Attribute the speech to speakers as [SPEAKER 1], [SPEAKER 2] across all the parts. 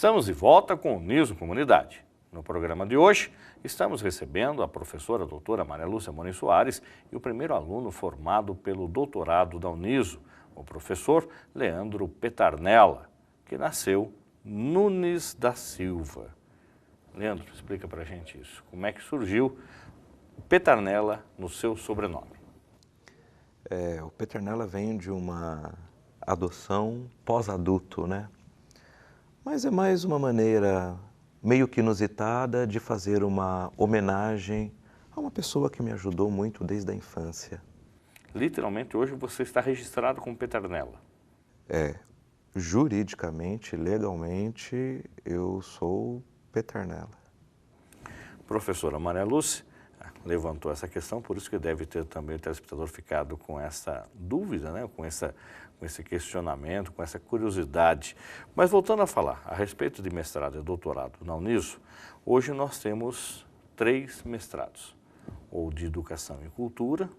[SPEAKER 1] Estamos de volta com o Niso Comunidade. No programa de hoje, estamos recebendo a professora a doutora Maria Lúcia Morim Soares e o primeiro aluno formado pelo doutorado da Uniso, o professor Leandro Peternella, que nasceu Nunes da Silva. Leandro, explica pra gente isso. Como é que surgiu o Peternella no seu sobrenome?
[SPEAKER 2] O Peternella vem de uma adoção pós-adulto, né? Mas é mais uma maneira meio que inusitada de fazer uma homenagem a uma pessoa que me ajudou muito desde a infância.
[SPEAKER 1] Literalmente, hoje você está registrado como Peternella.
[SPEAKER 2] Juridicamente, legalmente, eu sou Peternella.
[SPEAKER 1] Professora Maria Lúcia levantou essa questão, por isso que deve ter também o telespectador ficado com essa dúvida, né? com esse questionamento, com essa curiosidade. Mas voltando a falar a respeito de mestrado e doutorado na Uniso, hoje nós temos 3 mestrados, ou de Educação e Cultura,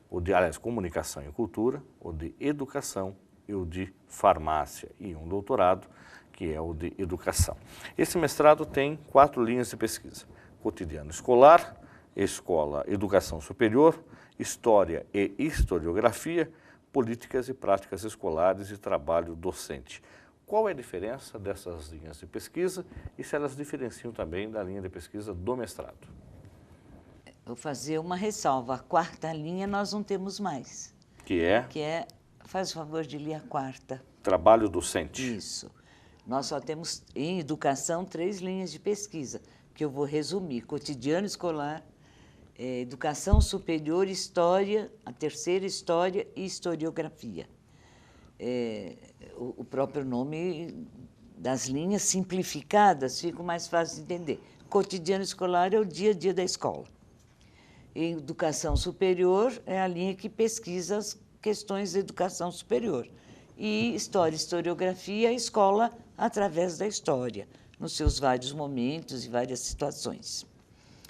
[SPEAKER 1] ou de, aliás, Comunicação e Cultura, ou de Educação e o de Farmácia, e um doutorado, que é o de Educação. Esse mestrado tem 4 linhas de pesquisa: Cotidiano Escolar, Escola, Educação Superior, História e Historiografia, Políticas e Práticas Escolares e Trabalho Docente. Qual é a diferença dessas linhas de pesquisa e se elas diferenciam também da linha de pesquisa do mestrado?
[SPEAKER 3] Vou fazer uma ressalva. A 4ª linha nós não temos mais.
[SPEAKER 1] Que é?
[SPEAKER 3] Faz o favor de ler a 4ª.
[SPEAKER 1] Trabalho Docente.
[SPEAKER 3] Isso. Nós só temos em educação 3 linhas de pesquisa, que eu vou resumir: Cotidiano Escolar, Educação Superior, História, a 3ª História e Historiografia. O próprio nome das linhas simplificadas fica mais fácil de entender. Cotidiano Escolar é o dia a dia da escola. Em Educação Superior é a linha que pesquisa as questões da educação superior. E História e Historiografia, a escola através da história, nos seus vários momentos e várias situações.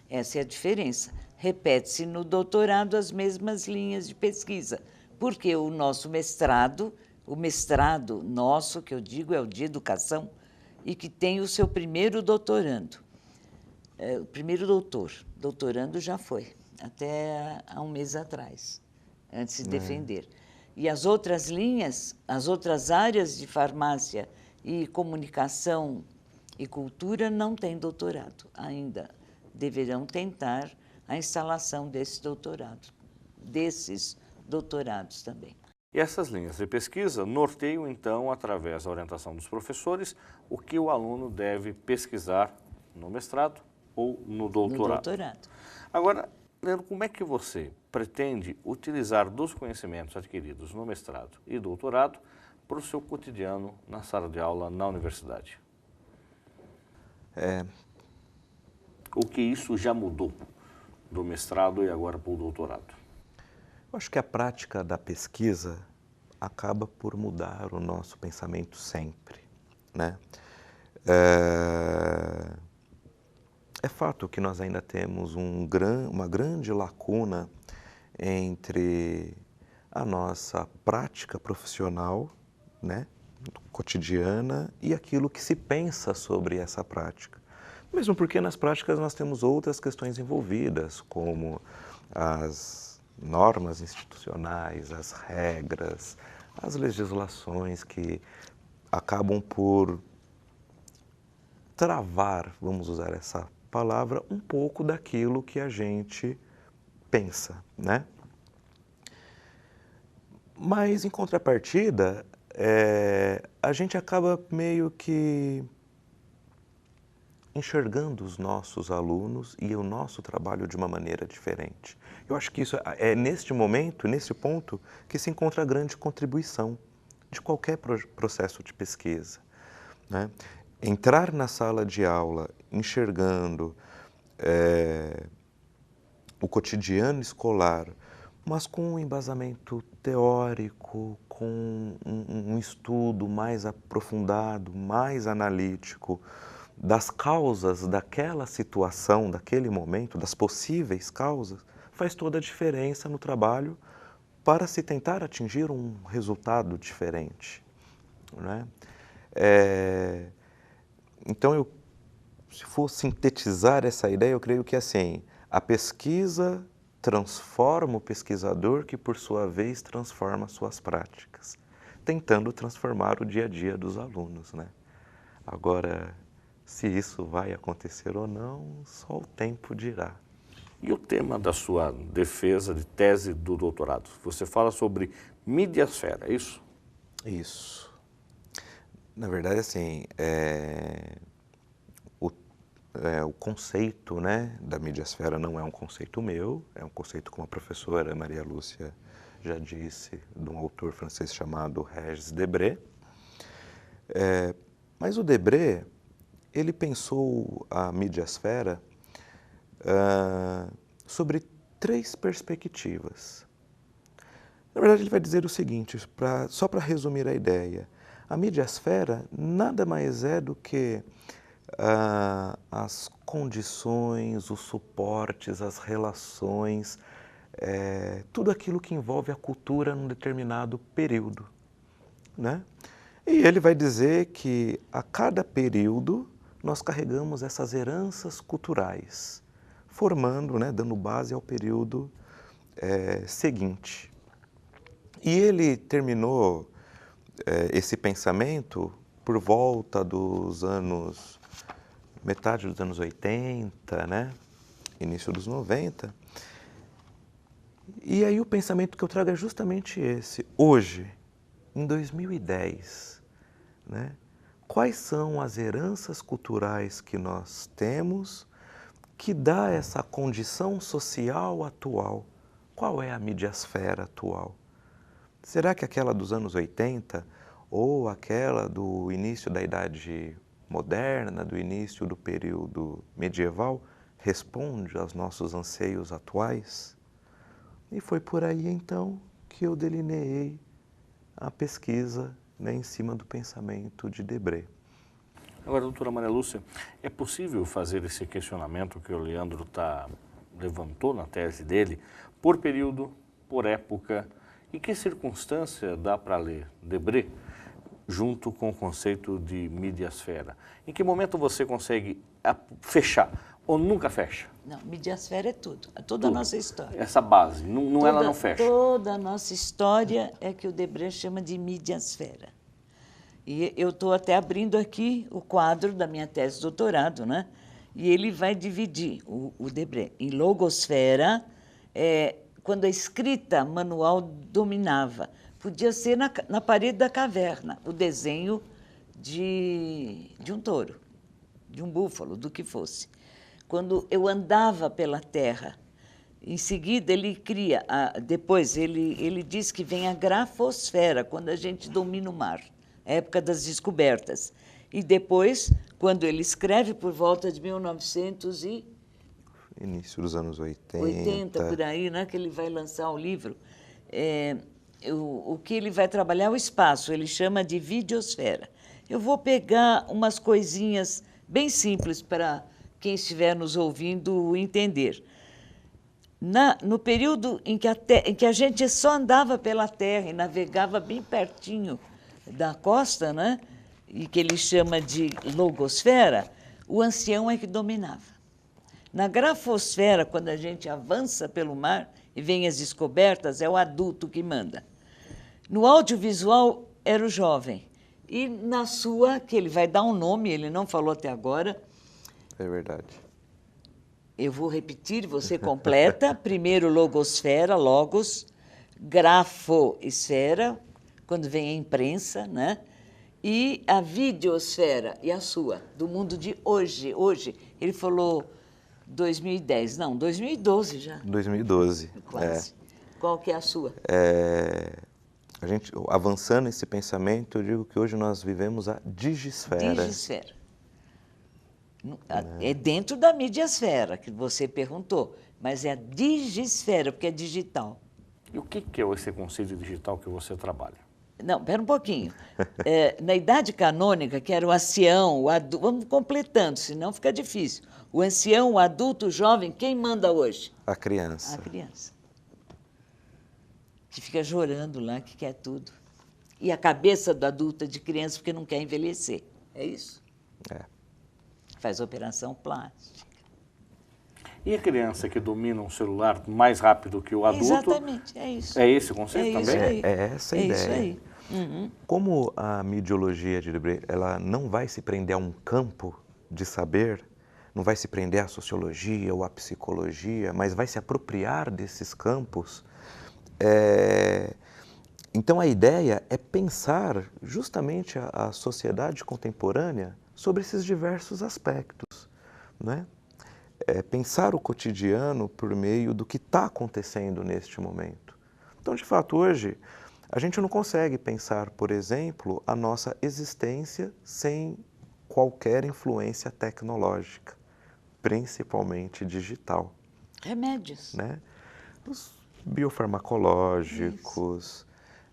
[SPEAKER 3] Essa é a diferença. Repete-se no doutorado as mesmas linhas de pesquisa, porque o nosso mestrado, o mestrado nosso, que eu digo, é o de Educação, e que tem o seu primeiro doutorando. O primeiro doutorando já foi, até há um mês atrás, antes de defender. E as outras linhas, as outras áreas de farmácia e comunicação e cultura não têm doutorado ainda. Deverão tentar a instalação desses doutorados também.
[SPEAKER 1] E essas linhas de pesquisa norteiam, então, através da orientação dos professores, o que o aluno deve pesquisar no mestrado ou no doutorado. Agora, Leandro, como é que você pretende utilizar dos conhecimentos adquiridos no mestrado e doutorado para o seu cotidiano na sala de aula na universidade? O que isso já mudou do mestrado e agora para o doutorado?
[SPEAKER 2] Eu acho que a prática da pesquisa acaba por mudar o nosso pensamento sempre, né? É fato que nós ainda temos uma grande lacuna entre a nossa prática profissional, né, cotidiana, e aquilo que se pensa sobre essa prática. Mesmo porque nas práticas nós temos outras questões envolvidas, como as normas institucionais, as regras, as legislações que acabam por travar, vamos usar essa palavra, um pouco daquilo que a gente pensa, né? Mas, em contrapartida, a gente acaba meio que enxergando os nossos alunos e o nosso trabalho de uma maneira diferente. Eu acho que isso é neste momento, nesse ponto, que se encontra a grande contribuição de qualquer processo de pesquisa, né? Entrar na sala de aula enxergando o cotidiano escolar, mas com um embasamento teórico, com um estudo mais aprofundado, mais analítico das causas daquela situação, daquele momento, das possíveis causas, faz toda a diferença no trabalho para se tentar atingir um resultado diferente, né? Então, se for sintetizar essa ideia, eu creio que assim, a pesquisa transforma o pesquisador, que por sua vez transforma suas práticas, tentando transformar o dia a dia dos alunos, né? Agora, se isso vai acontecer ou não, só o tempo dirá.
[SPEAKER 1] E o tema da sua defesa de tese do doutorado? Você fala sobre midiasfera, é isso?
[SPEAKER 2] Isso. Na verdade, assim, o conceito, né, da midiasfera não é um conceito meu, é um conceito, como a professora Maria Lúcia já disse, de um autor francês chamado Régis Debray. Mas o Debray, ele pensou a midiasfera sobre 3 perspectivas. Na verdade, ele vai dizer o seguinte, só para resumir a ideia. A midiasfera nada mais é do que as condições, os suportes, as relações, tudo aquilo que envolve a cultura num determinado período, né? E ele vai dizer que a cada período nós carregamos essas heranças culturais, formando, né, dando base ao período seguinte. E ele terminou esse pensamento por volta dos anos, metade dos anos 80, né, início dos 90. E aí o pensamento que eu trago é justamente esse. Hoje, em 2010, né, quais são as heranças culturais que nós temos que dá essa condição social atual? Qual é a midiasfera atual? Será que aquela dos anos 80 ou aquela do início da Idade Moderna, do início do período medieval, responde aos nossos anseios atuais? E foi por aí, então, que eu delineei a pesquisa, né, em cima do pensamento de Debray.
[SPEAKER 1] Agora, doutora Maria Lúcia, é possível fazer esse questionamento que o Leandro levantou na tese dele, por período, por época, em que circunstância dá para ler Debray junto com o conceito de midiasfera? Em que momento você consegue fechar ou nunca fecha?
[SPEAKER 3] Não, midiasfera é tudo, é toda a nossa história.
[SPEAKER 1] Essa base, ela não fecha.
[SPEAKER 3] Toda a nossa história é que o Debray chama de midiasfera. E eu estou até abrindo aqui o quadro da minha tese de doutorado, né? E ele vai dividir o Debray em logosfera, quando a escrita manual dominava. Podia ser na parede da caverna, o desenho de um touro, de um búfalo, do que fosse. Quando eu andava pela terra, em seguida ele cria, depois ele diz que vem a grafosfera, quando a gente domina o mar, época das descobertas. E depois, quando ele escreve por volta de 1900 e...
[SPEAKER 2] Início dos anos 80.
[SPEAKER 3] 80, por aí, né, que ele vai lançar um livro. O que ele vai trabalhar é o espaço, ele chama de videosfera. Eu vou pegar umas coisinhas bem simples para quem estiver nos ouvindo entender. No período em que a gente só andava pela terra e navegava bem pertinho da costa, né, e que ele chama de logosfera, o ancião é que dominava. Na grafosfera, quando a gente avança pelo mar e vem as descobertas, é o adulto que manda. No audiovisual, era o jovem. E na sua, que ele vai dar um nome, ele não falou até agora.
[SPEAKER 2] É verdade.
[SPEAKER 3] Eu vou repetir, você completa. Primeiro, logosfera, logos. Grafosfera, quando vem a imprensa, né? E a videosfera, e a sua, do mundo de hoje. Hoje, ele falou 2010, não, 2012 já.
[SPEAKER 2] 2012.
[SPEAKER 3] Quase. Qual que é a sua?
[SPEAKER 2] A gente, avançando esse pensamento, eu digo que hoje nós vivemos a digisfera.
[SPEAKER 3] Digisfera. É dentro da midiasfera, que você perguntou, mas é a digisfera, porque é digital.
[SPEAKER 1] E o que é esse conceito digital que você trabalha?
[SPEAKER 3] Não, espera um pouquinho. Na idade canônica, que era o ancião, o adulto, vamos completando, senão fica difícil. O ancião, o adulto, o jovem, quem manda hoje?
[SPEAKER 2] A criança.
[SPEAKER 3] A criança. Que fica chorando lá, que quer tudo. E a cabeça do adulto é de criança porque não quer envelhecer. É isso? faz operação plástica.
[SPEAKER 1] E a criança que domina um celular mais rápido que o adulto?
[SPEAKER 3] Exatamente, é isso.
[SPEAKER 1] É esse o conceito também?
[SPEAKER 3] Isso aí.
[SPEAKER 2] É essa a ideia.
[SPEAKER 3] Isso aí. Uhum.
[SPEAKER 2] Como a midiologia de Debré, ela não vai se prender a um campo de saber, não vai se prender à sociologia ou à psicologia, mas vai se apropriar desses campos, então a ideia é pensar justamente a sociedade contemporânea sobre esses diversos aspectos, né? Pensar o cotidiano por meio do que está acontecendo neste momento. Então, de fato, hoje, a gente não consegue pensar, por exemplo, a nossa existência sem qualquer influência tecnológica, principalmente digital.
[SPEAKER 3] Remédios.
[SPEAKER 2] Né? Os biofarmacológicos,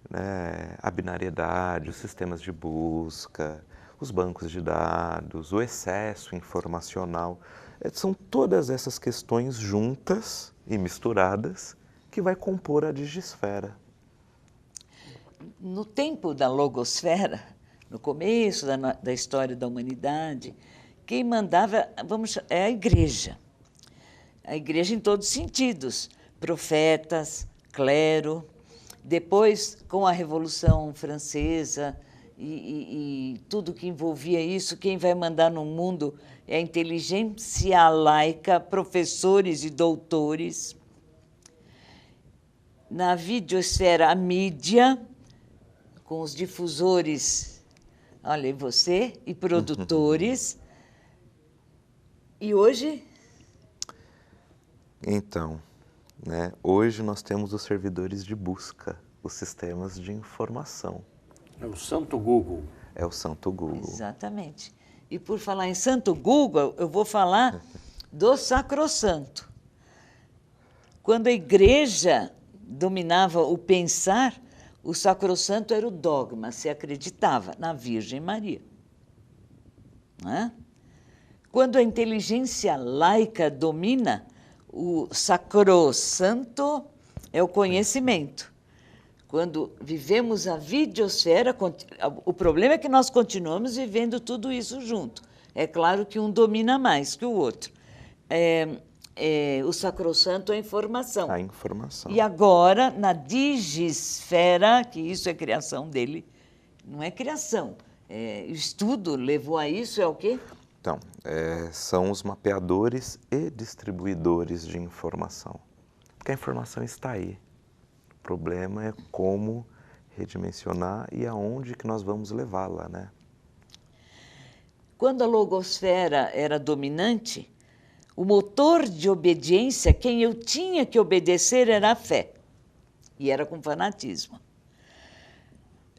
[SPEAKER 2] né? A binariedade, os sistemas de busca, os bancos de dados, o excesso informacional. São todas essas questões juntas e misturadas que vai compor a digisfera.
[SPEAKER 3] No tempo da logosfera, no começo da história da humanidade, quem mandava é a igreja. A igreja em todos os sentidos, profetas, clero. Depois, com a Revolução Francesa e tudo que envolvia isso, quem vai mandar no mundo é a inteligência laica, professores e doutores. Na videosfera, a mídia, com os difusores, olha, e você, e produtores. E hoje?
[SPEAKER 2] Então, né, hoje nós temos os servidores de busca, os sistemas de informação.
[SPEAKER 1] É o Santo Google.
[SPEAKER 2] É o Santo Google.
[SPEAKER 3] Exatamente. E por falar em Santo Google, eu vou falar do Sacrosanto. Quando a igreja dominava o pensar, o Sacrosanto era o dogma, se acreditava na Virgem Maria. Não é? Quando a inteligência laica domina, o Sacrosanto é o conhecimento. Quando vivemos a videosfera, o problema é que nós continuamos vivendo tudo isso junto. É claro que um domina mais que o outro. O Sacrosanto é a informação.
[SPEAKER 2] A informação.
[SPEAKER 3] E agora, na digisfera, que isso é criação dele, não é criação, o estudo levou a isso, é o quê?
[SPEAKER 2] Então, são os mapeadores e distribuidores de informação. Porque a informação está aí. O problema é como redimensionar e aonde que nós vamos levá-la, né?
[SPEAKER 3] Quando a logosfera era dominante, o motor de obediência, quem eu tinha que obedecer era a fé. E era com fanatismo.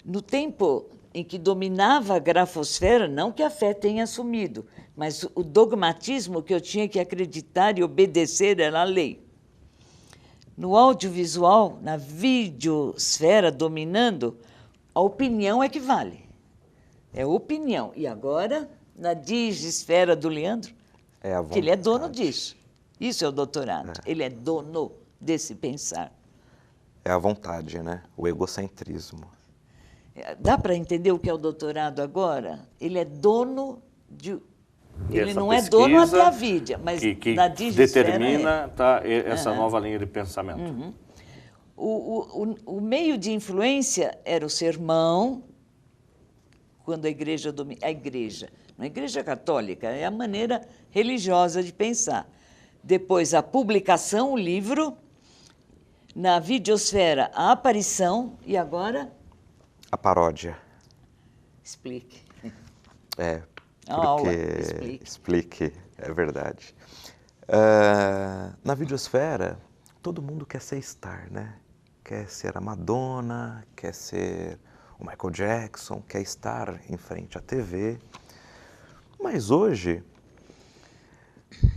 [SPEAKER 3] No tempo em que dominava a grafosfera, não que a fé tenha sumido, mas o dogmatismo que eu tinha que acreditar e obedecer era a lei. No audiovisual, na videosfera dominando, a opinião é que vale. É opinião. E agora, na digisfera do Leandro, que ele é dono disso. Isso é o doutorado. Ele é dono desse pensar.
[SPEAKER 2] É a vontade, né? O egocentrismo.
[SPEAKER 3] Dá para entender o que é o doutorado agora? Ele é dono de... Ele não é dono até a vida, mas
[SPEAKER 1] que
[SPEAKER 3] na digisfera
[SPEAKER 1] determina essa nova linha de pensamento.
[SPEAKER 3] O meio de influência era o sermão, quando a igreja domina... A igreja, não é a igreja católica, é a maneira religiosa de pensar. Depois, a publicação, o livro. Na videosfera, a aparição. E agora?
[SPEAKER 2] A paródia.
[SPEAKER 3] Explique.
[SPEAKER 2] Porque...
[SPEAKER 3] aula,
[SPEAKER 2] explique, é verdade. Na videosfera, todo mundo quer ser star, né? Quer ser a Madonna, quer ser o Michael Jackson, quer estar em frente à TV. Mas hoje,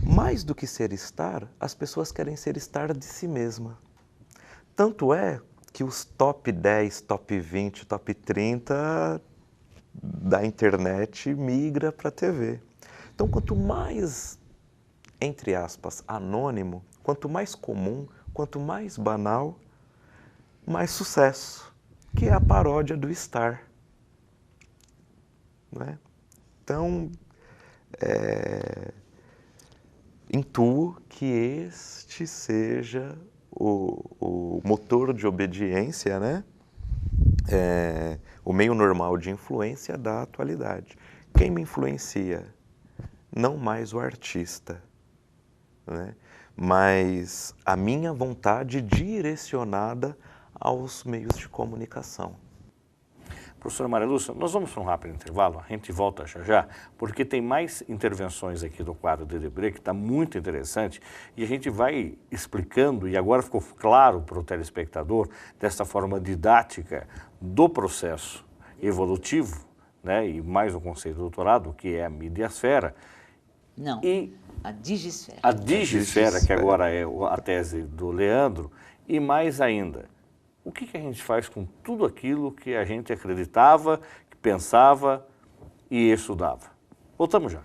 [SPEAKER 2] mais do que ser star, as pessoas querem ser star de si mesma. Tanto é que os top 10, top 20, top 30 da internet migra para a TV. Então, quanto mais, entre aspas, anônimo, quanto mais comum, quanto mais banal, mais sucesso, que é a paródia do Star. Não é? Então, intuo que este seja o motor de obediência, né? O meio normal de influência da atualidade. Quem me influencia? Não mais o artista, né? Mas a minha vontade direcionada aos meios de comunicação.
[SPEAKER 1] Professora Maria Lúcia, nós vamos para um rápido intervalo, a gente volta já já, porque tem mais intervenções aqui do quadro de Debré, que está muito interessante, e a gente vai explicando, e agora ficou claro para o telespectador, dessa forma didática do processo evolutivo, né, e mais o conceito do doutorado, que é a midiasfera.
[SPEAKER 3] Não,
[SPEAKER 1] E
[SPEAKER 3] a digisfera.
[SPEAKER 1] a digisfera, que agora é a tese do Leandro, e mais ainda, o que a gente faz com tudo aquilo que a gente acreditava, que pensava e estudava? Voltamos já.